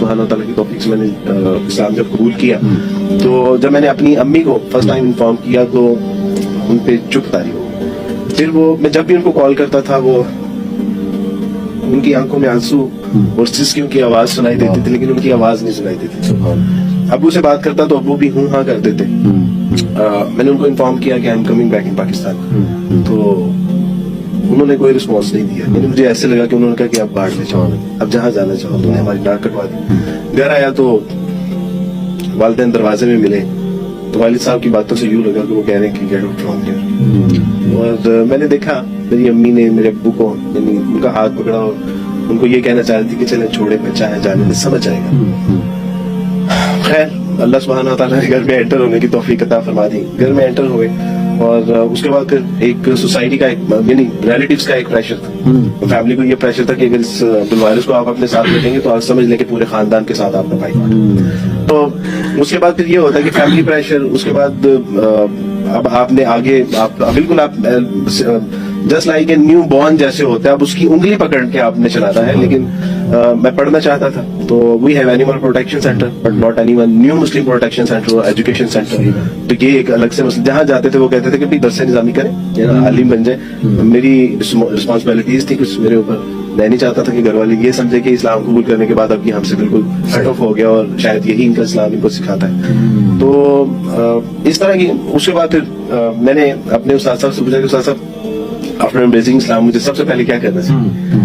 सुब्हान व तआला की तौफीक से मैंने इस्लाम जब कबूल किया, तो जब मैंने अपनी अम्मी को फर्स्ट टाइम इन्फॉर्म किया तो उन पे चुप तारी हो। फिर वो मैं जब भी उनको कॉल करता था वो उनकी आंखों में आंसू और सिसकियों की आवाज सुनाई देती थी, लेकिन उनकी आवाज नहीं सुनाई देती। अबू से बात करता तो अबू भी हूँ हाँ करते थे। मैंने उनको इन्फॉर्म किया कि I am coming back in Pakistan, तो उन्होंने कोई रिस्पॉन्स नहीं दिया। यानी मुझे ऐसे लगा कि उन्होंने कहा कि आप बाहर ले जाओ, अब जहाँ जाना चाहो। तुमने हमारी नाक कटवा दी। घर आया तो वालिदैन दरवाजे में मिले तो वालिद साहब की बातों से यूं लगा कि वो कह रहे हैं कि गेट आउट फ्रॉम हियर। और मैंने देखा मेरी अम्मी ने मेरे अब्बू को यानी उनका हाथ पकड़ा और उनको ये कहना चाह रही थी कि चले छोड़े बच्चा है जाने में समझ आएगा। खैर अल्लाह सुब्हान व तआला ने घर में एंटर होने की तौफीक अता फरमा दी। घर में एंटर हुए और उसके बाद फिर एक सोसाइटी का यानी रिलेटिव्स का एक प्रेशर था। फैमिली को ये प्रेशर था कि अगर इस अब्दुल वारिस को आप अपने साथ रखेंगे तो आप समझ लें कि पूरे खानदान के साथ आपका भाई। तो उसके बाद फिर ये होता है कि फैमिली प्रेशर, उसके बाद अब आपने आगे आप बिल्कुल आप just like a new born जैसे होता है, अब उसकी उंगली पकड़ के आपने चलाना है। लेकिन मैं पढ़ना चाहता था तो we have animal protection center but not anyone new Muslim protection center और एजुकेशन सेंटर। तो ये एक अलग से जहाँ जाते थे वो कहते थे कि भाई दरस निजामी करें, आलिम बन जाए। मेरी रिस्पॉन्सिबिलिटीज थी कुछ मेरे ऊपर। मैं नहीं चाहता था कि घर वाले ये समझे कि इस्लाम कबूल करने के बाद अब ये हमसे बिल्कुल कट ऑफ हो गया और शायद यही इनका इस्लाम इनको सिखाता है। तो इस तरह की उसके बाद फिर मैंने अपने उस्ताद साहब से पूछा कि उस्ताद साहब आफ्टर एम्ब्रेसिंग इस्लाम मुझे सबसे पहले क्या करना चाहिए?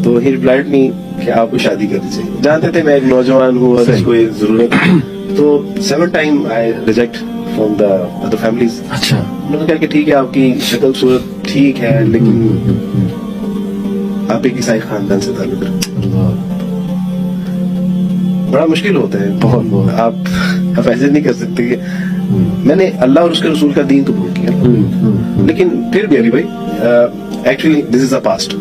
तो ही रिप्लाइड मी कि आपको शादी करनी चाहिए। जानते थे मैं एक नौजवान हूँ और इसको ये जरूरत है। तो 7 time I reject from the other families. अच्छा, उन्होंने कहा कि ठीक है आपकी शक्ल सूरत ठीक है लेकिन आप एक ईसाई खानदान से ताल्लुक रखते। बड़ा मुश्किल होता है, बहुत आप ऐसे नहीं कर सकते कि मैंने अल्लाह और उसके रसूल का दीन कबूल किया। लेकिन फिर भी अली भाई actually this is a past.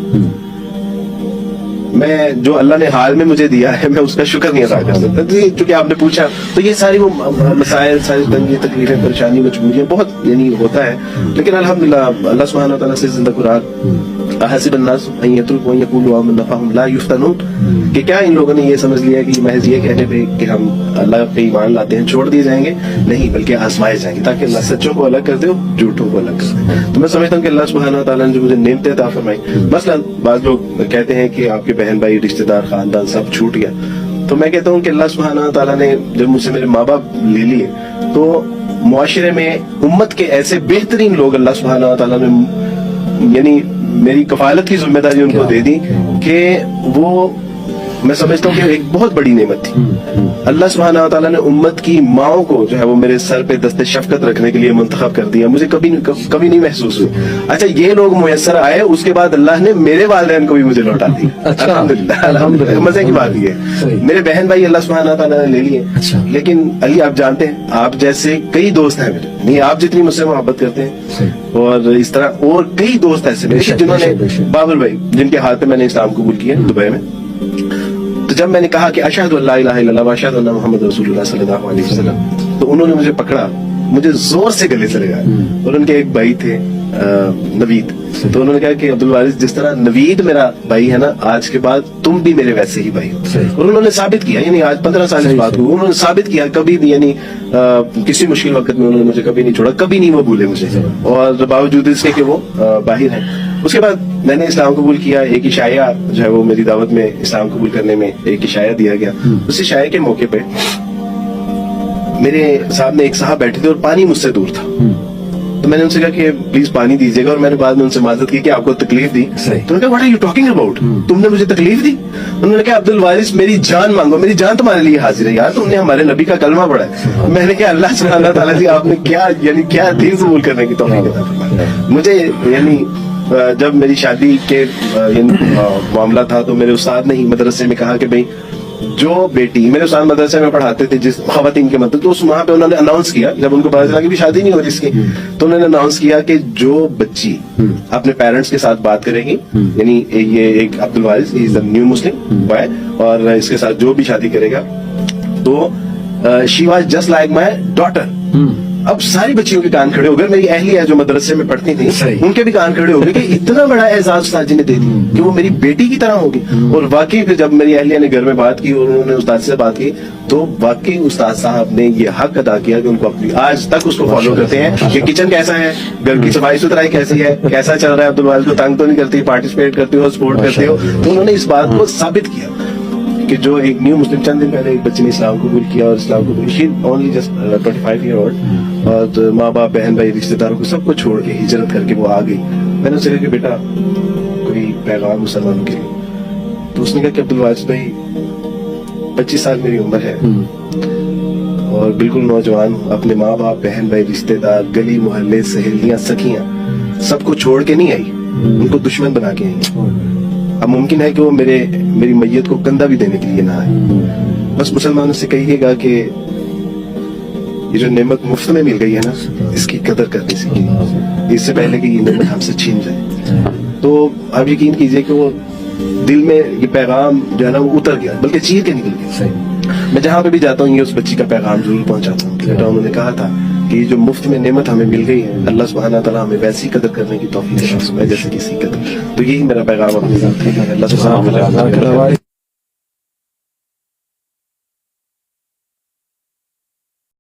मैं जो अल्लाह ने हाल में मुझे दिया है मैं उसका शुक्र नहीं अदा कर सकता। क्योंकि आपने पूछा तो ये सारी वो मसाइल, सारी तंगी तकलीफें, परेशानी, मजबूरियां बहुत यानी होता है। लेकिन अल्हम्दुलिल्लाह अल्लाह सुब्हान व तआला से जिंदा कुरान कि क्या इन लोगों ने ये समझ लिया कि महज ये कहने पे कि हम अल्लाह पे ईमान लाते हैं छोड़ दिए जाएंगे? नहीं, बल्कि आजमाए जाएंगे ताकि अल्लाह सच्चों को अलग कर दे और झूठों को अलग कर दे। तो मैं समझता हूँ कि अल्लाह सुब्हान व तआला ने जो मुझे नेमतें अता फरमाई, मसलन बाज़ लोग कहते हैं कि आपके बहन भाई, रिश्तेदार, खानदान सब छूट गया, तो मैं कहता हूँ कि अल्लाह सुब्हान व तआला ने जब मुझसे मेरे माँ बाप ले लिए तो मुआशरे में उम्मत के ऐसे बेहतरीन लोग अल्लाह सुब्हान व तआला ने यानी मेरी कफालत की जिम्मेदारी उनको दे दी कि वो मैं समझता हूँ कि एक बहुत बड़ी नेमत थी। अल्लाह सुब्हान व तआला ने उम्मत की माओं को जो है वो मेरे सर पे दस्ते शफकत रखने के लिए मुंतखब कर दिया। मुझे कभी नहीं महसूस हुई। अच्छा, ये लोग मुयस्सर आए, उसके बाद अल्लाह ने मेरे वालिदैन को भी मुझे लौटा दिया। अल्हम्दुलिल्लाह। मजे की बात ये मेरे बहन भाई अल्लाह सुब्हान व तआला ने ले लिए। लेकिन अली आप जानते हैं आप जैसे कई दोस्त हैं मेरे, नहीं आप जितनी मुझसे मोहब्बत करते हैं और इस तरह और कई दोस्त ऐसे जिन्होंने, बाबर भाई जिनके हाथ पे मैंने इस्लाम कबूल किया दुबई में। तो जब मैंने कहा कि अशहदु अल्ला इलाहा इल्लल्लाह व अशहदु अन्ना मुहम्मद रसूलुल्लाह सल्लल्लाहु अलैहि वसल्लम, तो उन्होंने मुझे पकड़ा, मुझे जोर से गले से लगाया। और उनके एक भाई थे नवीद, तो उन्होंने कहा कि अब्दुल वारिस जिस तरह नवीद मेरा भाई है ना, आज के बाद तुम भी मेरे वैसे ही भाई हो। और उन्होंने साबित किया, यानी आज 15 साल इस बात को उन्होंने साबित किया। कभी भी यानी किसी मुश्किल वक्त में उन्होंने मुझे कभी नहीं छोड़ा, कभी नहीं वो भूले मुझे, और बावजूद इसके कि वो बाहर हैं। उसके बाद मैंने इस्लाम कबूल किया। एक इशाया जो है वो मेरी दावत में इस्लाम कबूल करने में एक इशाया दिया गया। उस इशाया के मौके पे मेरे सामने एक साहब बैठे थे और पानी मुझसे दूर था। तो मैंने उनसे कहा कि प्लीज पानी दीजिएगा, और मैंने बाद में उनसे माजरत की कि आपको तकलीफ दी। तो उन्होंने कहा what are you talking about, तुमने मुझे तकलीफ दी? उन्होंने कहा अब्दुल वारिस मेरी जान मांगो, मेरी जान तुम्हारे लिए हाजिर है यार, तुमने हमारे नबी का कलमा पढ़ा है। मैंने कहा अल्लाह सुब्हान व तआला जी आपने क्या यानी क्या दीन कबूल करने की तौफीक अता फरमाई मुझे। यानी जब मेरी शादी के मामला था तो मेरे उस्ताद ने ही मदरसे में कहा कि भाई जो बेटी, मेरे उस्ताद मदरसे में पढ़ाते थे जिस खवातीन के मतलब, तो उस वहां पे उन्होंने अनाउंस किया जब उनको पता चला कि भी शादी नहीं हो रही इसकी, तो उन्होंने अनाउंस किया कि जो बच्ची अपने पेरेंट्स के साथ बात करेगी, यानी ये एक Abdul Waris is a new Muslim boy, और इसके साथ जो भी शादी करेगा तो she was just like my daughter. اب ساری بچیوں کے کان کھڑے ہو گئے. میری اہلیہ جو مدرسے میں پڑھتی تھی صحیح. ان کے بھی کان کھڑے ہو گئے کہ اتنا بڑا اعزاز استاد جی نے دے دیا کہ وہ میری بیٹی کی طرح ہوگی. اور واقعی پھر جب میری اہلیہ نے گھر میں بات کی اور انہوں نے استاد سے بات کی تو واقعی استاد صاحب نے یہ حق ادا کیا کہ ان کو اپنی آج تک اس کو فالو کرتے ہیں کہ کچن کیسا ہے, گھر کی صفائی ستھرائی کیسی ہے, کیسا چل رہا ہے, عبدالواحد کو تنگ تو نہیں کرتی, پارٹیسپیٹ کرتے ہو, سپورٹ کرتے ہو. تو انہوں نے اس بات کو ثابت کیا کہ جو ایک نیو مسلم چند دن پہلے ایک بچے نے اسلام قبول کیا اور اسلام قبول شی اونلی جسٹ 25 ایئر اولڈ اور ماں باپ بہن بھائی رشتے داروں کو سب کو چھوڑ کے ہجرت کر کے وہ آ گئی. میں نے اسے کہا کہ بیٹا کوئی پیغام مسلمانوں کے لیے. تو اس نے کہا کہ عبدالواحد بھائی 25 سال میری عمر ہے اور بالکل نوجوان ہوں, اپنے ماں باپ بہن بھائی رشتے دار گلی محلے سہیلیاں سکھیاں سب کو چھوڑ کے نہیں آئی, ان کو دشمن بنا کے آئی. اب ممکن ہے کہ وہ میری میت کو کندھا بھی دینے کے لیے نہ آئے. بس مسلمانوں سے کہیے گا کہ یہ جو نعمت مفت میں مل گئی ہے نا اس کی قدر کرنی سیکھیے اس سے پہلے کہ یہ نعمت ہم سے چھین جائے. تو آپ یقین کیجئے کہ وہ دل میں یہ پیغام جو ہے نا وہ اتر گیا بلکہ چیر کے نکل گیا. میں جہاں پہ بھی جاتا ہوں یہ اس بچی کا پیغام ضرور پہنچاتا ہوں کہ بیٹا انہوں نے کہا تھا کہ یہ جو مفت میں نعمت ہمیں مل گئی ہے اللہ سبحانہ تعالیٰ ہمیں ویسی قدر کرنے کی توفیق عطا فرمائے جیسے کسی قدر. تو یہی میرا پیغام اپنے ساتھ ہے. اللہ سبحانہ تعالیٰ